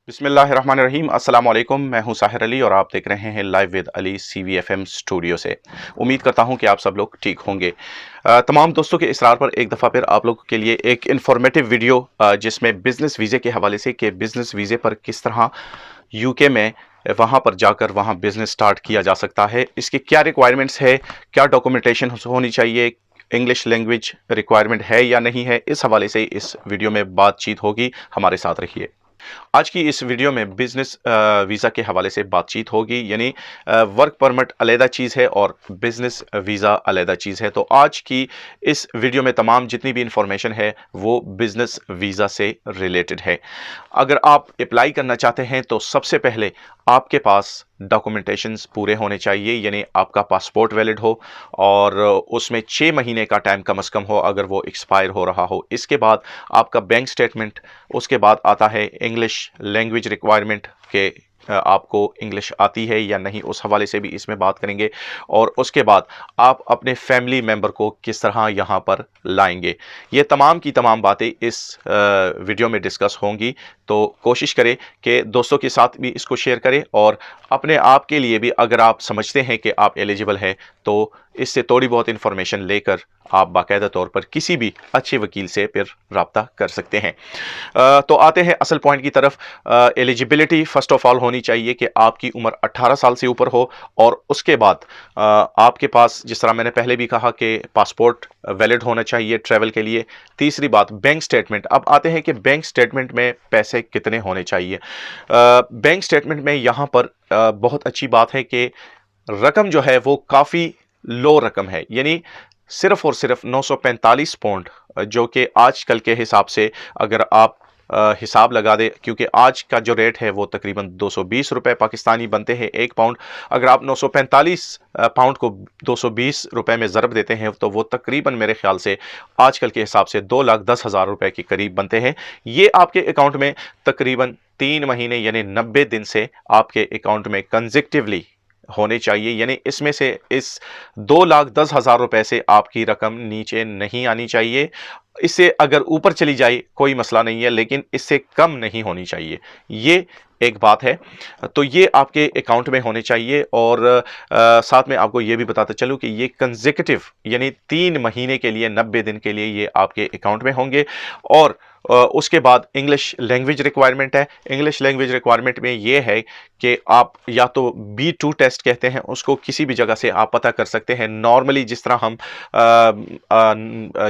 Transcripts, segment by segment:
बिस्मिल्लाहिर्रहमानिर्रहीम अस्सलाम वालेकुम। मैं हूं साहिर अली और आप देख रहे हैं live with Ali CVFM studio से। उम्मीद करता हूं कि आप सब लोग ठीक होंगे। तमाम दोस्तों के इसरार पर एक दफ़ा फिर आप लोगों के लिए एक इन्फॉर्मेटिव वीडियो जिसमें बिज़नेस वीज़े के हवाले से कि बिज़नेस वीज़े पर किस तरह यूके में वहाँ पर जाकर वहाँ बिज़नेस स्टार्ट किया जा सकता है, इसके क्या रिक्वायरमेंट्स है, क्या डॉक्यूमेंटेशन होनी चाहिए, इंग्लिश लैंग्वेज रिक्वायरमेंट है या नहीं है, इस हवाले से इस वीडियो में बातचीत होगी। हमारे साथ रहिए। आज की इस वीडियो में बिजनेस वीज़ा के हवाले से बातचीत होगी, यानी वर्क परमिट अलहदा चीज़ है और बिजनेस वीज़ा अलहदा चीज़ है। तो आज की इस वीडियो में तमाम जितनी भी इंफॉर्मेशन है वो बिजनेस वीज़ा से रिलेटेड है। अगर आप अप्लाई करना चाहते हैं तो सबसे पहले आपके पास डॉक्यूमेंटेशंस पूरे होने चाहिए, यानी आपका पासपोर्ट वैलिड हो और उसमें 6 महीने का टाइम कम से कम हो अगर वो एक्सपायर हो रहा हो। इसके बाद आपका बैंक स्टेटमेंट, उसके बाद आता है इंग्लिश लैंग्वेज रिक्वायरमेंट के आपको इंग्लिश आती है या नहीं, उस हवाले से भी इसमें बात करेंगे। और उसके बाद आप अपने फैमिली मेम्बर को किस तरह यहाँ पर लाएंगे, ये तमाम की तमाम बातें इस वीडियो में डिस्कस होंगी। तो कोशिश करें कि दोस्तों के साथ भी इसको शेयर करें और अपने आप के लिए भी अगर आप समझते हैं कि आप एलिजिबल हैं तो इससे थोड़ी बहुत इंफॉर्मेशन लेकर आप बाकायदा तौर पर किसी भी अच्छे वकील से फिर रब्ता कर सकते हैं। तो आते हैं असल पॉइंट की तरफ। एलिजिबिलिटी फर्स्ट ऑफ ऑल होनी चाहिए कि आपकी उम्र 18 साल से ऊपर हो और उसके बाद आपके पास, जिस तरह मैंने पहले भी कहा, कि पासपोर्ट वैलिड होना चाहिए ट्रैवल के लिए। तीसरी बात, बैंक स्टेटमेंट। अब आते हैं कि बैंक स्टेटमेंट में पैसे कितने होने चाहिए। बैंक स्टेटमेंट में यहाँ पर बहुत अच्छी बात है कि रकम जो है वो काफ़ी लो रकम है, यानी सिर्फ और सिर्फ 945 पाउंड, जो कि आजकल के हिसाब से अगर आप हिसाब लगा दें, क्योंकि आज का जो रेट है वो तकरीबन 220 रुपए पाकिस्तानी बनते हैं एक पाउंड। अगर आप 945 पाउंड को 220 रुपए में ज़रब देते हैं तो वो तकरीबन मेरे ख्याल से आजकल के हिसाब से 2,10,000 रुपए के करीब बनते हैं। ये आपके अकाउंट में तकरीबन 3 महीने यानी 90 दिन से आपके अकाउंट में कंसेक्टिवली होने चाहिए, यानी इसमें से इस 2,10,000 रुपए से आपकी रकम नीचे नहीं आनी चाहिए। इससे अगर ऊपर चली जाए कोई मसला नहीं है, लेकिन इससे कम नहीं होनी चाहिए, ये एक बात है। तो ये आपके अकाउंट में होने चाहिए। और साथ में आपको ये भी बताता चलूँ कि ये कंसेक्यूटिव यानी 3 महीने के लिए 90 दिन के लिए ये आपके अकाउंट में होंगे। और उसके बाद इंग्लिश लैंग्वेज रिक्वायरमेंट है। इंग्लिश लैंग्वेज रिक्वायरमेंट में ये है कि आप या तो B2 टेस्ट कहते हैं उसको, किसी भी जगह से आप पता कर सकते हैं। नॉर्मली जिस तरह हम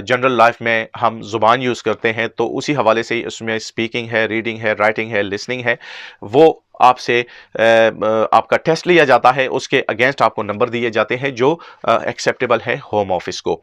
जनरल लाइफ में हम ज़ुबान यूज़ करते हैं तो उसी हवाले से उसमें स्पीकिंग है, रीडिंग है, राइटिंग है, लिसनिंग है, वो आपसे आपका टेस्ट लिया जाता है। उसके अगेंस्ट आपको नंबर दिए जाते हैं जो एक्सेप्टेबल है होम ऑफिस को।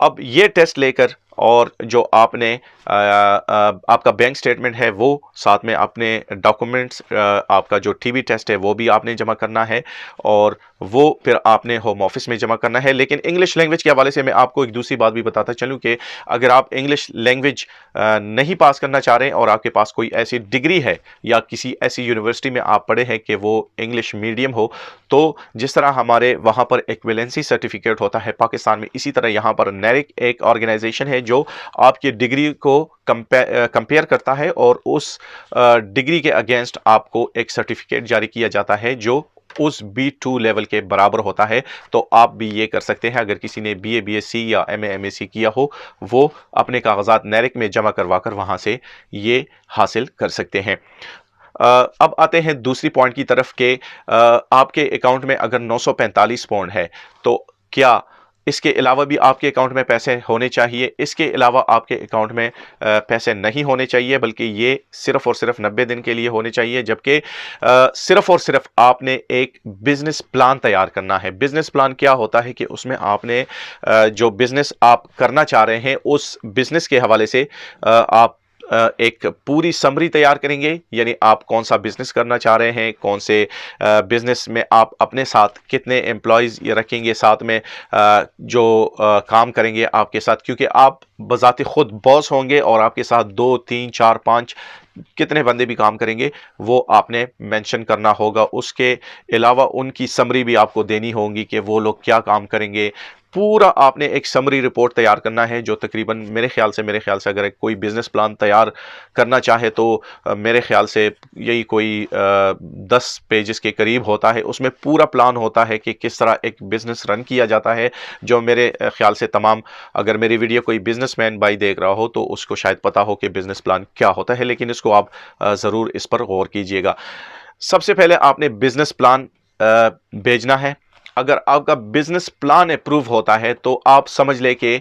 अब ये टेस्ट लेकर और जो आपने आपका बैंक स्टेटमेंट है वो, साथ में अपने डॉक्यूमेंट्स, आपका जो टीबी टेस्ट है वो भी आपने जमा करना है और वो फिर आपने होम ऑफिस में जमा करना है। लेकिन इंग्लिश लैंग्वेज के हवाले से मैं आपको एक दूसरी बात भी बताता चलूँ कि अगर आप इंग्लिश लैंग्वेज नहीं पास करना चाह रहे हैं और आपके पास कोई ऐसी डिग्री है या किसी ऐसी यूनिवर्सिटी में आप पढ़े हैं कि वो इंग्लिश मीडियम हो, तो जिस तरह हमारे वहाँ पर एक्विवेलेंसी सर्टिफिकेट होता है पाकिस्तान में, इसी तरह यहाँ पर नेरिक एक ऑर्गेनाइजेशन है जो आपकी डिग्री को कंपेयर करता है और उस डिग्री के अगेंस्ट आपको एक सर्टिफिकेट जारी किया जाता है जो उस B2 लेवल के बराबर होता है। तो आप भी ये कर सकते हैं, अगर किसी ने BA BSc या MA MSc किया हो, वो अपने कागजात नेरिक में जमा करवा कर वहाँ से ये हासिल कर सकते हैं। अब आते हैं दूसरी पॉइंट की तरफ कि आपके अकाउंट में अगर 945 पाउंड है तो क्या इसके अलावा भी आपके अकाउंट में पैसे होने चाहिए? इसके अलावा आपके अकाउंट में पैसे नहीं होने चाहिए, बल्कि ये सिर्फ और सिर्फ 90 दिन के लिए होने चाहिए। जबकि सिर्फ और सिर्फ आपने एक बिजनेस प्लान तैयार करना है। बिजनेस प्लान क्या होता है कि उसमें आपने जो बिजनेस आप करना चाह रहे हैं उस बिजनेस के हवाले से आप एक पूरी समरी तैयार करेंगे, यानी आप कौन सा बिजनेस करना चाह रहे हैं, कौन से बिजनेस में आप अपने साथ कितने एम्प्लॉयज़ रखेंगे, साथ में जो काम करेंगे आपके साथ, क्योंकि आप बज़ाते खुद बॉस होंगे और आपके साथ 2 3 4 5 कितने बंदे भी काम करेंगे वो आपने मेंशन करना होगा। उसके अलावा उनकी समरी भी आपको देनी होगी कि वो लोग क्या काम करेंगे, पूरा आपने एक समरी रिपोर्ट तैयार करना है, जो तकरीबन मेरे ख्याल से अगर कोई बिज़नेस प्लान तैयार करना चाहे तो मेरे ख्याल से यही कोई 10 पेजेस के करीब होता है। उसमें पूरा प्लान होता है कि किस तरह एक बिज़नेस रन किया जाता है, जो मेरे ख्याल से तमाम, अगर मेरी वीडियो कोई बिज़नेसमैन भाई देख रहा हो तो उसको शायद पता हो कि बिज़नेस प्लान क्या होता है, लेकिन इसको आप ज़रूर इस पर गौर कीजिएगा। सबसे पहले आपने बिज़नेस प्लान भेजना है। अगर आपका बिजनेस प्लान अप्रूव होता है तो आप समझ लें कि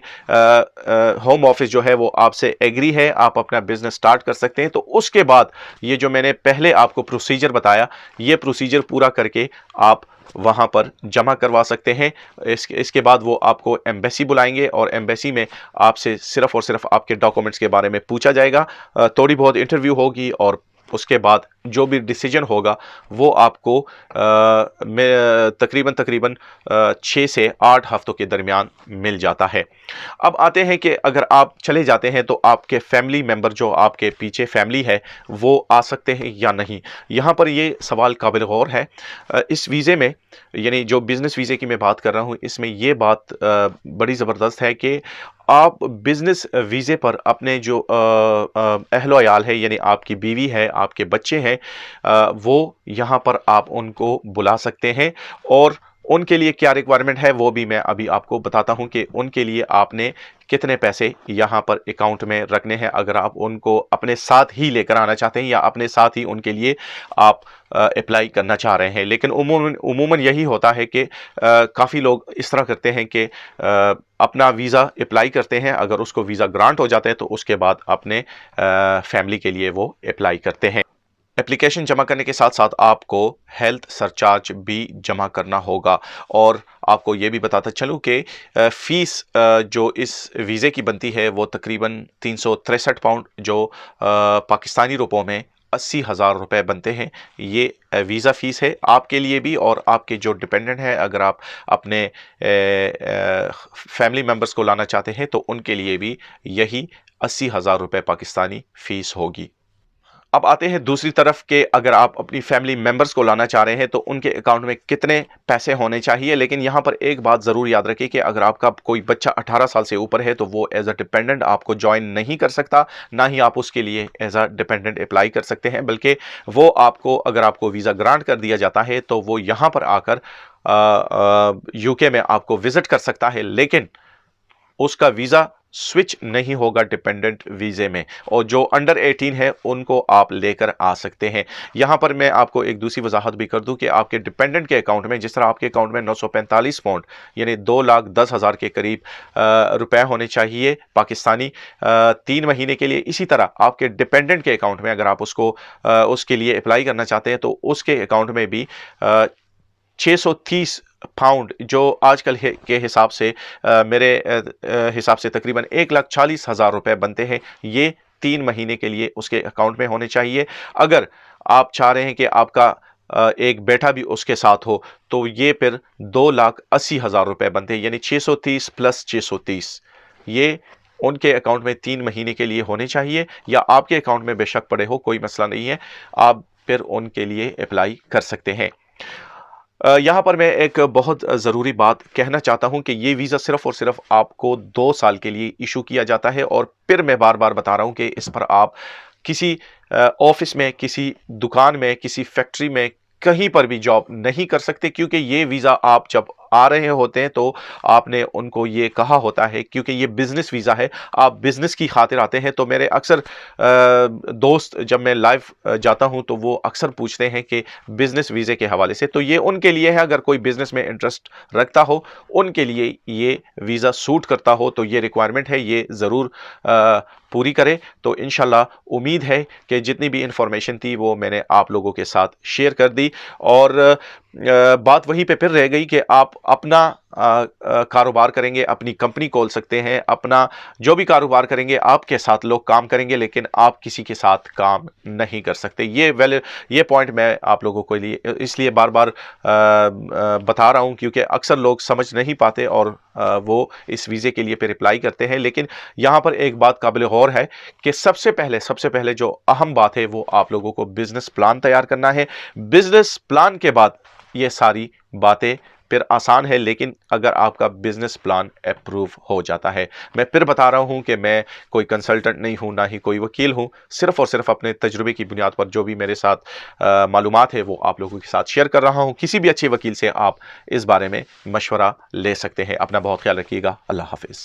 होम ऑफिस जो है वो आपसे एग्री है, आप अपना बिजनेस स्टार्ट कर सकते हैं। तो उसके बाद ये जो मैंने पहले आपको प्रोसीजर बताया, ये प्रोसीजर पूरा करके आप वहां पर जमा करवा सकते हैं। इसके बाद वो आपको एम्बेसी बुलाएंगे और एम्बेसी में आपसे सिर्फ और सिर्फ आपके डॉक्यूमेंट्स के बारे में पूछा जाएगा, थोड़ी बहुत इंटरव्यू होगी और उसके बाद जो भी डिसीजन होगा वो आपको तकरीबन 6 से 8 हफ्तों के दरमियान मिल जाता है। अब आते हैं कि अगर आप चले जाते हैं तो आपके फैमिली मेंबर, जो आपके पीछे फैमिली है, वो आ सकते हैं या नहीं। यहाँ पर ये सवाल काबिल गौर है। इस वीज़े में, यानी जो बिज़नेस वीज़े की मैं बात कर रहा हूँ, इसमें ये बात बड़ी ज़बरदस्त है कि आप बिज़नेस वीज़े पर अपने जो अहलो अयाल है, यानी आपकी बीवी है, आपके बच्चे हैं, वो यहाँ पर आप उनको बुला सकते हैं। और उनके लिए क्या रिक्वायरमेंट है वो भी मैं अभी आपको बताता हूं कि उनके लिए आपने कितने पैसे यहाँ पर अकाउंट में रखने हैं, अगर आप उनको अपने साथ ही लेकर आना चाहते हैं या अपने साथ ही उनके लिए आप अप्लाई करना चाह रहे हैं। लेकिन उमूमन यही होता है कि काफ़ी लोग इस तरह करते हैं कि अपना वीज़ा अप्लाई करते हैं, अगर उसको वीज़ा ग्रांट हो जाता है तो उसके बाद अपने फैमिली के लिए वो अप्लाई करते हैं। एप्लीकेशन जमा करने के साथ साथ आपको हेल्थ सरचार्ज भी जमा करना होगा। और आपको ये भी बताता चलूँ कि फ़ीस जो इस वीज़े की बनती है वो तकरीबन 363 पाउंड, जो पाकिस्तानी रुपयों में 80,000 रुपये बनते हैं। ये वीज़ा फ़ीस है आपके लिए भी, और आपके जो डिपेंडेंट है, अगर आप अपने फैमिली मेम्बर्स को लाना चाहते हैं तो उनके लिए भी यही 80,000 रुपये पाकिस्तानी फ़ीस होगी। अब आते हैं दूसरी तरफ के, अगर आप अपनी फैमिली मेंबर्स को लाना चाह रहे हैं तो उनके अकाउंट में कितने पैसे होने चाहिए। लेकिन यहाँ पर एक बात ज़रूर याद रखिए कि अगर आपका कोई बच्चा 18 साल से ऊपर है तो वो एज अ डिपेंडेंट आपको ज्वाइन नहीं कर सकता, ना ही आप उसके लिए एज अ डिपेंडेंट अप्लाई कर सकते हैं, बल्कि वो आपको, अगर आपको वीज़ा ग्रांट कर दिया जाता है तो वो यहाँ पर आकर यूके में आपको विजिट कर सकता है, लेकिन उसका वीज़ा स्विच नहीं होगा डिपेंडेंट वीज़े में। और जो अंडर 18 है उनको आप लेकर आ सकते हैं। यहाँ पर मैं आपको एक दूसरी वजाहत भी कर दूं कि आपके डिपेंडेंट के अकाउंट में, जिस तरह आपके अकाउंट में 945 पाउंड यानी 2,10,000 के करीब रुपए होने चाहिए पाकिस्तानी 3 महीने के लिए, इसी तरह आपके डिपेंडेंट के अकाउंट में, अगर आप उसके लिए अप्लाई करना चाहते हैं तो उसके अकाउंट में भी 630 पाउंड, जो आजकल के हिसाब से मेरे हिसाब से तकरीबन 1,40,000 रुपए बनते हैं, ये 3 महीने के लिए उसके अकाउंट में होने चाहिए। अगर आप चाह रहे हैं कि आपका एक बेटा भी उसके साथ हो तो ये फिर 2,80,000 रुपए बनते हैं, यानी 630 प्लस 630, ये उनके अकाउंट में 3 महीने के लिए होने चाहिए, या आपके अकाउंट में बेशक पड़े हो, कोई मसला नहीं है, आप फिर उनके लिए अप्लाई कर सकते हैं। यहाँ पर मैं एक बहुत ज़रूरी बात कहना चाहता हूँ कि ये वीज़ा सिर्फ़ और सिर्फ़ आपको 2 साल के लिए इशू किया जाता है। और फिर मैं बार-बार बता रहा हूँ कि इस पर आप किसी ऑफ़िस में, किसी दुकान में, किसी फैक्ट्री में, कहीं पर भी जॉब नहीं कर सकते, क्योंकि ये वीज़ा आप जब आ रहे होते हैं तो आपने उनको ये कहा होता है, क्योंकि ये बिज़नेस वीज़ा है, आप बिज़नेस की खातिर आते हैं। तो मेरे अक्सर दोस्त, जब मैं लाइव जाता हूं तो वो अक्सर पूछते हैं कि बिज़नेस वीज़े के हवाले से, तो ये उनके लिए है, अगर कोई बिज़नेस में इंटरेस्ट रखता हो उनके लिए ये वीज़ा सूट करता हो तो ये रिक्वायरमेंट है, ये ज़रूर पूरी करें। तो इंशाल्लाह उम्मीद है कि जितनी भी इंफॉर्मेशन थी वो मैंने आप लोगों के साथ शेयर कर दी। और बात वहीं पे फिर रह गई कि आप अपना कारोबार करेंगे, अपनी कंपनी खोल सकते हैं, अपना जो भी कारोबार करेंगे आपके साथ लोग काम करेंगे, लेकिन आप किसी के साथ काम नहीं कर सकते। ये पॉइंट मैं आप लोगों को लिए इसलिए बार बार बता रहा हूं, क्योंकि अक्सर लोग समझ नहीं पाते और वो इस वीज़े के लिए फिर अप्लाई करते हैं। लेकिन यहाँ पर एक बात काबिल गौर है कि सबसे पहले जो अहम बात है वो आप लोगों को बिजनेस प्लान तैयार करना है। बिजनेस प्लान के बाद ये सारी बातें फिर आसान है, लेकिन अगर आपका बिजनेस प्लान अप्रूव हो जाता है। मैं फिर बता रहा हूं कि मैं कोई कंसल्टेंट नहीं हूं, ना ही कोई वकील हूं, सिर्फ और सिर्फ अपने तजुर्बे की बुनियाद पर जो भी मेरे साथ मालूमात है वो आप लोगों के साथ शेयर कर रहा हूं। किसी भी अच्छे वकील से आप इस बारे में मशवरा ले सकते हैं। अपना बहुत ख्याल रखिएगा। अल्लाह हाफिज़।